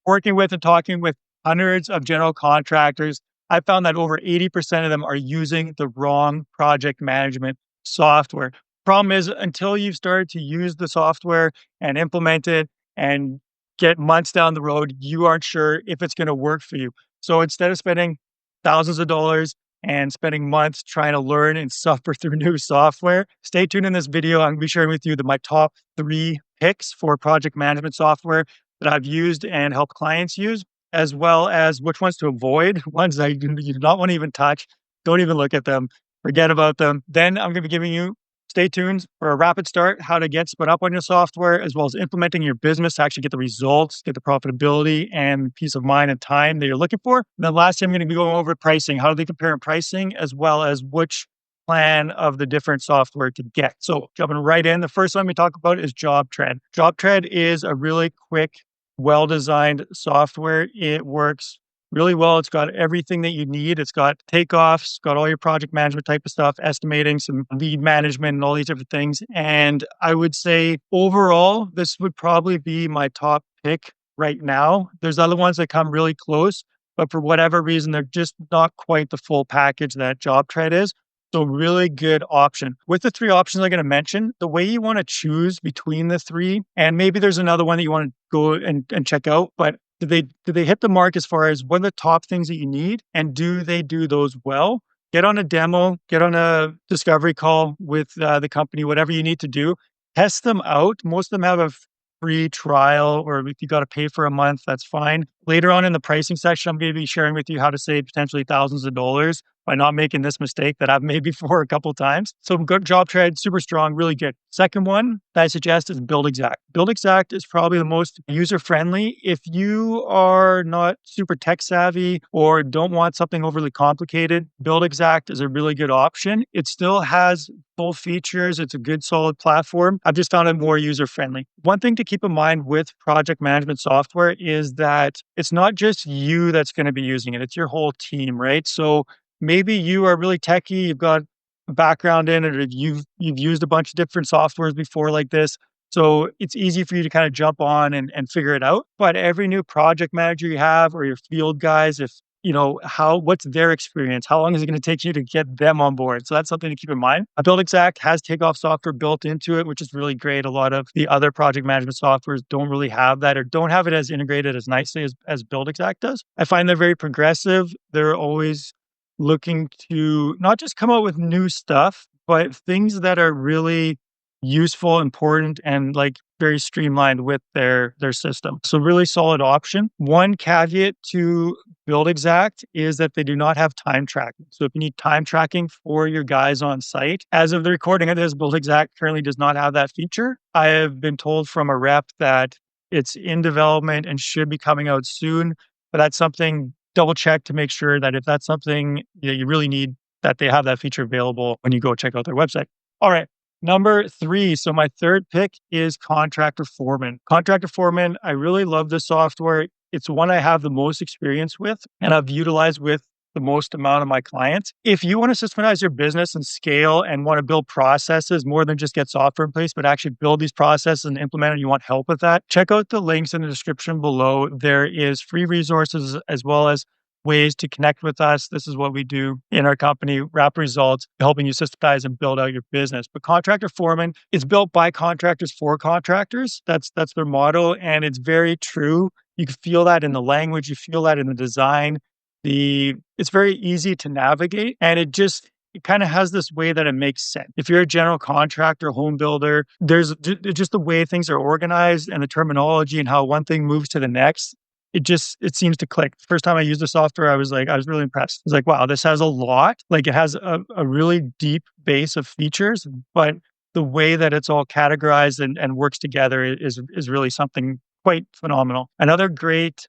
Working with and talking with hundreds of general contractors, I found that over 80% of them are using the wrong project management software. Problem is, until you've started to use the software and implement it and get months down the road, you aren't sure if it's going to work for you. So instead of spending thousands of dollars and spending months trying to learn and suffer through new software, stay tuned in this video. I'm going to be sharing with you my top 3 picks for project management software that I've used and helped clients use, as well as which ones to avoid, ones that you do not want to even touch. Don't even look at them. Forget about them. Then I'm going to be giving you, stay tuned for a rapid start, how to get spun up on your software, as well as implementing your business to actually get the results, get the profitability and peace of mind and time that you're looking for. And then lastly, I'm going to be going over pricing. How do they compare in pricing, as well as which plan of the different software to get. So jumping right in, the first one we talk about is JobTread. JobTread is a really quick, well-designed software. It works really well. It's got everything that you need. It's got takeoffs, got all your project management type of stuff, estimating, some lead management, and all these different things. And I would say overall, this would probably be my top pick right now. There's other ones that come really close, but for whatever reason, they're just not quite the full package that JobTread is. So really good option. With the 3 options I'm going to mention, the way you want to choose between the 3, and maybe there's another one that you want to go and check out, but do they hit the mark as far as what are the top things that you need, and do they do those well? Get on a demo, get on a discovery call with the company, whatever you need to do. Test them out. Most of them have a free trial, or if you got to pay for a month, that's fine. Later on in the pricing section, I'm going to be sharing with you how to save potentially thousands of dollars by not making this mistake that I've made before a couple of times. So good JobTread, super strong, really good. Second one that I suggest is BuildExact. BuildExact is probably the most user-friendly. If you are not super tech savvy or don't want something overly complicated, BuildExact is a really good option. It still has full features. It's a good, solid platform. I've just found it more user-friendly. One thing to keep in mind with project management software is that it's not just you that's going to be using it. It's your whole team, right? So maybe you are really techy, you've got a background in it, or you've used a bunch of different softwares before like this. So it's easy for you to kind of jump on and figure it out. But every new project manager you have, or your field guys, if you know what's their experience, how long is it going to take you to get them on board? So that's something to keep in mind. A BuildExact has takeoff software built into it, which is really great. A lot of the other project management softwares don't really have that, or don't have it as integrated as nicely as BuildExact does. I find they're very progressive. They're always looking to not just come out with new stuff, but things that are really useful, important, and like very streamlined with their system. So really solid option. One caveat to BuildExact is that they do not have time tracking. So if you need time tracking for your guys on site, as of the recording of this, BuildExact currently does not have that feature. I have been told from a rep that it's in development and should be coming out soon, but that's something double check to make sure that if that's something that you really need, that they have that feature available when you go check out their website. All right. Number 3. So my third pick is Contractor Foreman. Contractor Foreman, I really love this software. It's one I have the most experience with and I've utilized with the most amount of my clients. If you want to systematize your business and scale and want to build processes more than just get software in place, but actually build these processes and implement it, you want help with that, check out the links in the description below. There is free resources as well as ways to connect with us. This is what we do in our company, Rapid Results, helping you systemize and build out your business. But Contractor Foreman is built by contractors for contractors. That's their motto, and it's very true. You can feel that in the language, you feel that in the design. It's very easy to navigate, and it kind of has this way that it makes sense. If you're a general contractor, home builder, there's just the way things are organized and the terminology and how one thing moves to the next. It seems to click. The first time I used the software, I was really impressed. I was like, wow, this has a lot. Like it has a really deep base of features, but the way that it's all categorized and works together is really something quite phenomenal. Another great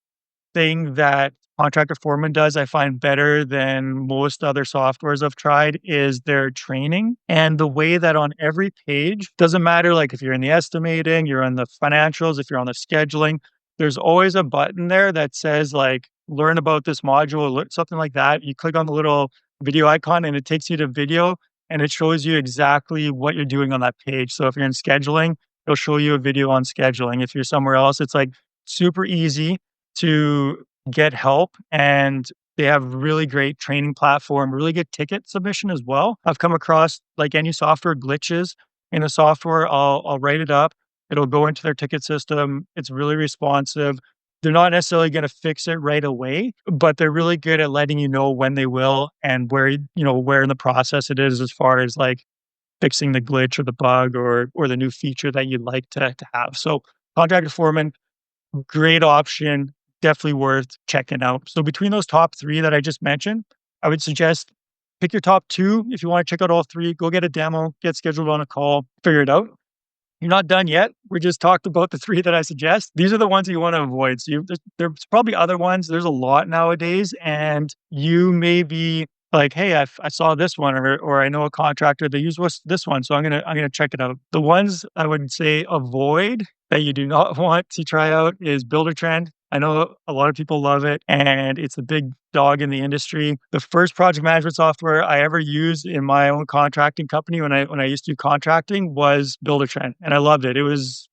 thing that Contractor Foreman does, I find better than most other softwares I've tried, is their training. And the way that on every page, doesn't matter like if you're in the estimating, you're on the financials, if you're on the scheduling, there's always a button there that says like, learn about this module, something like that. You click on the little video icon and it takes you to video and it shows you exactly what you're doing on that page. So if you're in scheduling, it'll show you a video on scheduling. If you're somewhere else, it's like super easy. to get help, and they have really great training platform, really good ticket submission as well. I've come across like any software glitches in the software, I'll write it up. It'll go into their ticket system. It's really responsive. They're not necessarily going to fix it right away, but they're really good at letting you know when they will and where where in the process it is as far as like fixing the glitch or the bug or the new feature that you'd like to have. So Contractor Foreman, great option, definitely worth checking out. So between those top 3 that I just mentioned, I would suggest pick your top 2. If you want to check out all 3, go get a demo, get scheduled on a call, figure it out. You're not done yet. We just talked about the 3 that I suggest. These are the ones that you wanna avoid. So there's probably other ones. There's a lot nowadays, and you may be like, "Hey, I saw this one," or "I know a contractor, they use this one, so I'm gonna check it out." The ones I would say avoid that you do not want to try out is Buildertrend. I know a lot of people love it, and it's a big dog in the industry. The first project management software I ever used in my own contracting company when I used to do contracting was Buildertrend, and I loved it. It was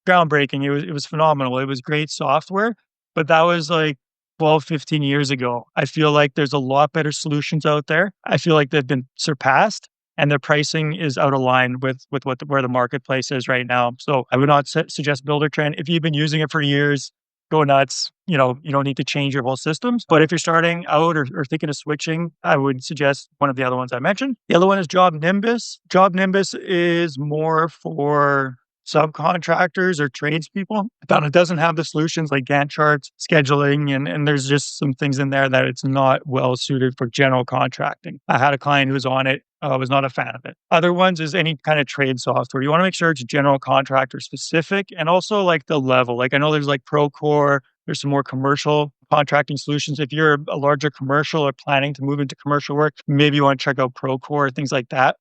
groundbreaking. It was phenomenal. It was great software, but that was like 12, 15 years ago. I feel like there's a lot better solutions out there. I feel like they've been surpassed and their pricing is out of line with where the marketplace is right now. So I would not suggest Buildertrend. If you've been using it for years, go nuts. You don't need to change your whole systems. But if you're starting out or thinking of switching, I would suggest one of the other ones I mentioned. The other one is Job Nimbus. Job Nimbus is more for subcontractors or tradespeople. I found it doesn't have the solutions like Gantt charts, scheduling, and there's just some things in there that it's not well suited for general contracting. I had a client who was on it, was not a fan of it. Other ones is any kind of trade software. You want to make sure it's general contractor specific and also like the level. Like I know there's like Procore, there's some more commercial contracting solutions. If you're a larger commercial or planning to move into commercial work, maybe you want to check out Procore, things like that.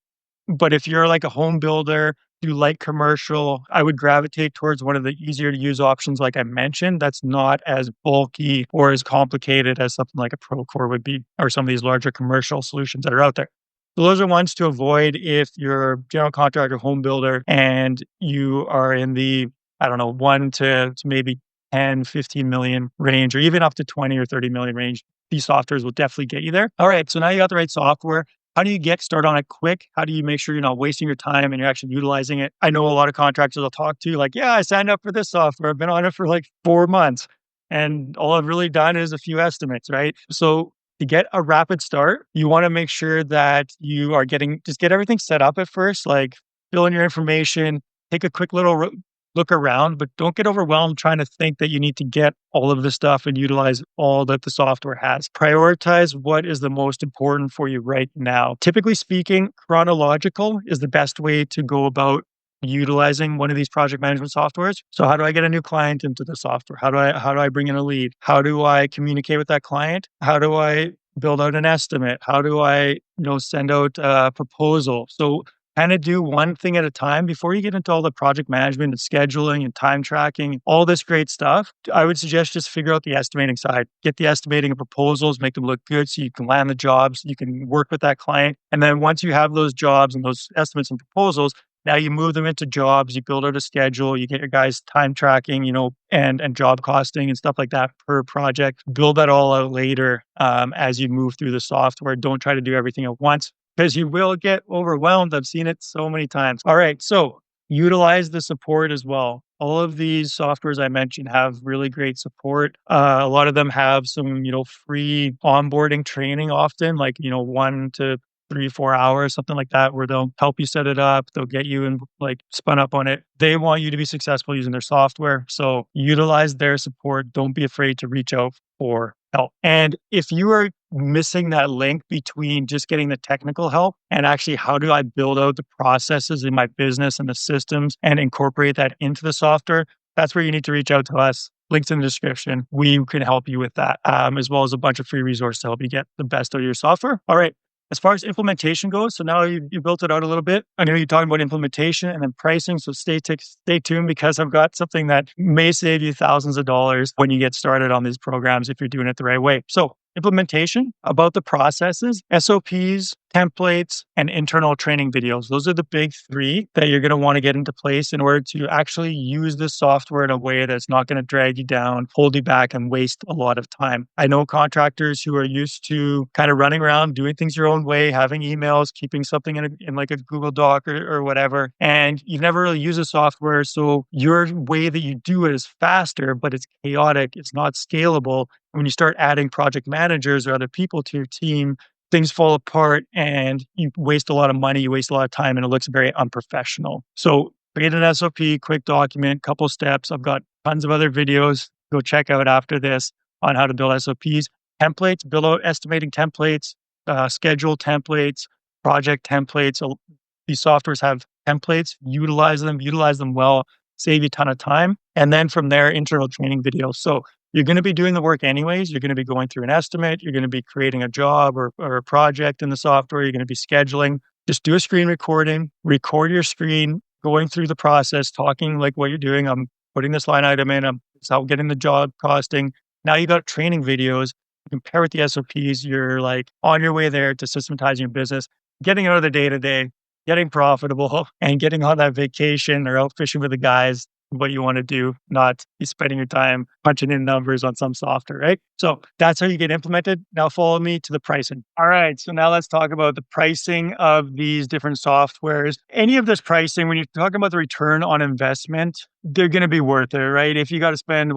But if you're like a home builder, you like commercial, I would gravitate towards one of the easier to use options like I mentioned, that's not as bulky or as complicated as something like a Procore would be, or some of these larger commercial solutions that are out there. So those are ones to avoid if you're a general contractor, home builder, and you are in the, I don't know, 1 to maybe 10, 15 million range, or even up to 20 or 30 million range. These softwares will definitely get you there. All right, so now you got the right software. How do you get started on it quick? How do you make sure you're not wasting your time and you're actually utilizing it? I know a lot of contractors I'll talk to, like, yeah, I signed up for this software. I've been on it for like 4 months. And all I've really done is a few estimates, right? So to get a rapid start, you want to make sure that you are just get everything set up at first, like fill in your information, take a quick little look around, but don't get overwhelmed trying to think that you need to get all of the stuff and utilize all that the software has. Prioritize what is the most important for you right now. Typically speaking, chronological is the best way to go about utilizing one of these project management softwares. So how do I get a new client into the software? How do I bring in a lead? How do I communicate with that client? How do I build out an estimate? How do I, send out a proposal? So kind of do one thing at a time before you get into all the project management and scheduling and time tracking, all this great stuff. I would suggest just figure out the estimating side. Get the estimating of proposals, make them look good so you can land the jobs, you can work with that client. And then once you have those jobs and those estimates and proposals, now you move them into jobs, you build out a schedule, you get your guys time tracking, and job costing and stuff like that per project. Build that all out later as you move through the software. Don't try to do everything at once because you will get overwhelmed. I've seen it so many times. All right, so utilize the support as well. All of these softwares I mentioned have really great support. A lot of them have some, free onboarding training often, like, 1 to 3, 4 hours, something like that, where they'll help you set it up. They'll get you and like spun up on it. They want you to be successful using their software. So utilize their support. Don't be afraid to reach out for help. And if you are missing that link between just getting the technical help and actually how do I build out the processes in my business and the systems and incorporate that into the software, that's where you need to reach out to us. Links in the description. We can help you with that, as well as a bunch of free resources to help you get the best out of your software. All right. As far as implementation goes, so now you built it out a little bit. I know you're talking about implementation and then pricing, so stay tuned because I've got something that may save you thousands of dollars when you get started on these programs if you're doing it the right way. So implementation, about the processes, SOPs, templates, and internal training videos. Those are the big three that you're going to want to get into place in order to actually use this software in a way that's not going to drag you down, hold you back, and waste a lot of time. I know contractors who are used to kind of running around, doing things your own way, having emails, keeping something in like a Google Doc or whatever, and you've never really used a software. So your way that you do it is faster, but it's chaotic. It's not scalable. When you start adding project managers or other people to your team, things fall apart and you waste a lot of money, you waste a lot of time, and it looks very unprofessional. So create an SOP, quick document, couple steps. I've got tons of other videos. Go check out after this on how to build SOPs, templates, build out estimating templates, schedule templates, project templates. So these softwares have templates, utilize them well, save you a ton of time. And then from there, internal training videos. So you're going to be doing the work anyways. You're going to be going through an estimate. You're going to be creating a job or a project in the software. You're going to be scheduling. Just do a screen recording, record your screen, going through the process, talking like what you're doing. I'm putting this line item in. I'm getting the job costing. Now you got training videos. Compare with the SOPs. You're like on your way there to systematizing your business, getting out of the day to day, getting profitable, and getting on that vacation or out fishing with the guys. What you want to do, not be spending your time punching in numbers on some software, right? So that's how you get implemented. Now follow me to the pricing. All right. So now let's talk about the pricing of these different softwares. Any of this pricing, when you're talking about the return on investment, they're going to be worth it, right? If you got to spend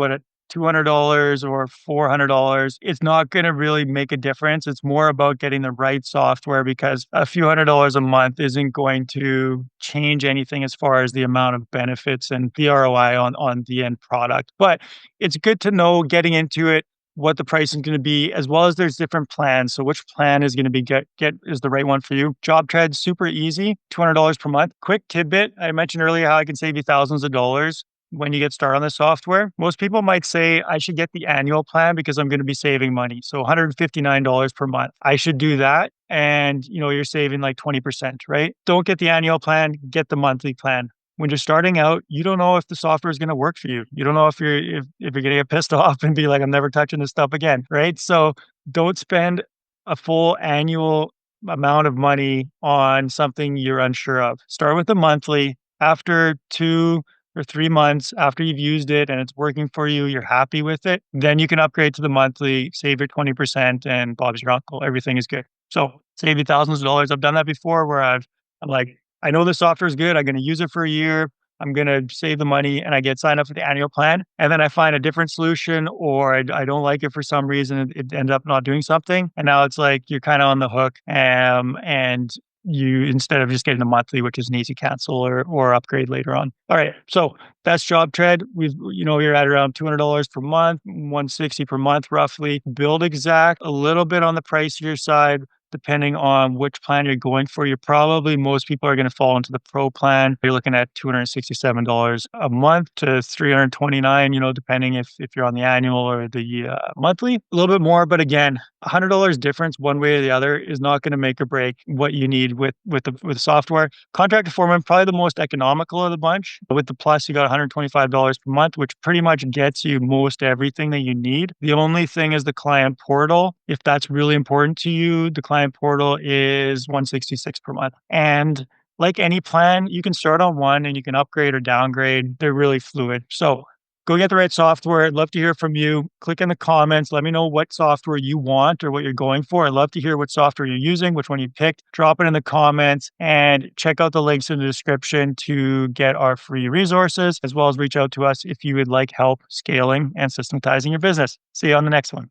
$200 or $400, it's not going to really make a difference. It's more about getting the right software because a few $100s a month isn't going to change anything as far as the amount of benefits and the ROI on the end product. But it's good to know getting into it what the price is going to be, as well as there's different plans. So which plan is going to be get is the right one for you? Job Tread, super easy, $200 per month. Quick tidbit, I mentioned earlier how I can save you thousands of dollars when you get started on the software. Most people might say I should get the annual plan because I'm going to be saving money. So $159 per month. I should do that. And you're saving like 20%, right? Don't get the annual plan, get the monthly plan. When you're starting out, you don't know if the software is going to work for you. You don't know if you're going to get pissed off and be like, I'm never touching this stuff again, right? So don't spend a full annual amount of money on something you're unsure of. Start with the monthly. After 2 or 3 months after you've used it and it's working for you, you're happy with it, then you can upgrade to the monthly, save your 20%, and Bob's your uncle. Everything is good. So save you thousands of dollars. I've done that before where I'm like, I know the software is good. I'm going to use it for a year. I'm going to save the money and I get signed up for the annual plan. And then I find a different solution or I don't like it for some reason. It ended up not doing something. And now it's like you're kind of on the hook. And you, instead of just getting the monthly, which is an easy cancel or upgrade later on. All right. So that's Job Tread. You're at around $200 per month, $160 per month, roughly. Build Exact, a little bit on the pricier side, depending on which plan you're going for. Most people are going to fall into the pro plan. You're looking at $267 a month to $329, depending if you're on the annual or the monthly. A little bit more, but again, $100 difference one way or the other is not going to make or break what you need with the software. Contractor Foreman, probably the most economical of the bunch. With the plus, you got $125 per month, which pretty much gets you most everything that you need. The only thing is the client portal. If that's really important to you, the client portal is $166 per month. And like any plan, you can start on one and you can upgrade or downgrade. They're really fluid. So go get the right software. I'd love to hear from you. Click in the comments. Let me know what software you want or what you're going for. I'd love to hear what software you're using, which one you picked. Drop it in the comments and check out the links in the description to get our free resources, as well as reach out to us if you would like help scaling and systematizing your business. See you on the next one.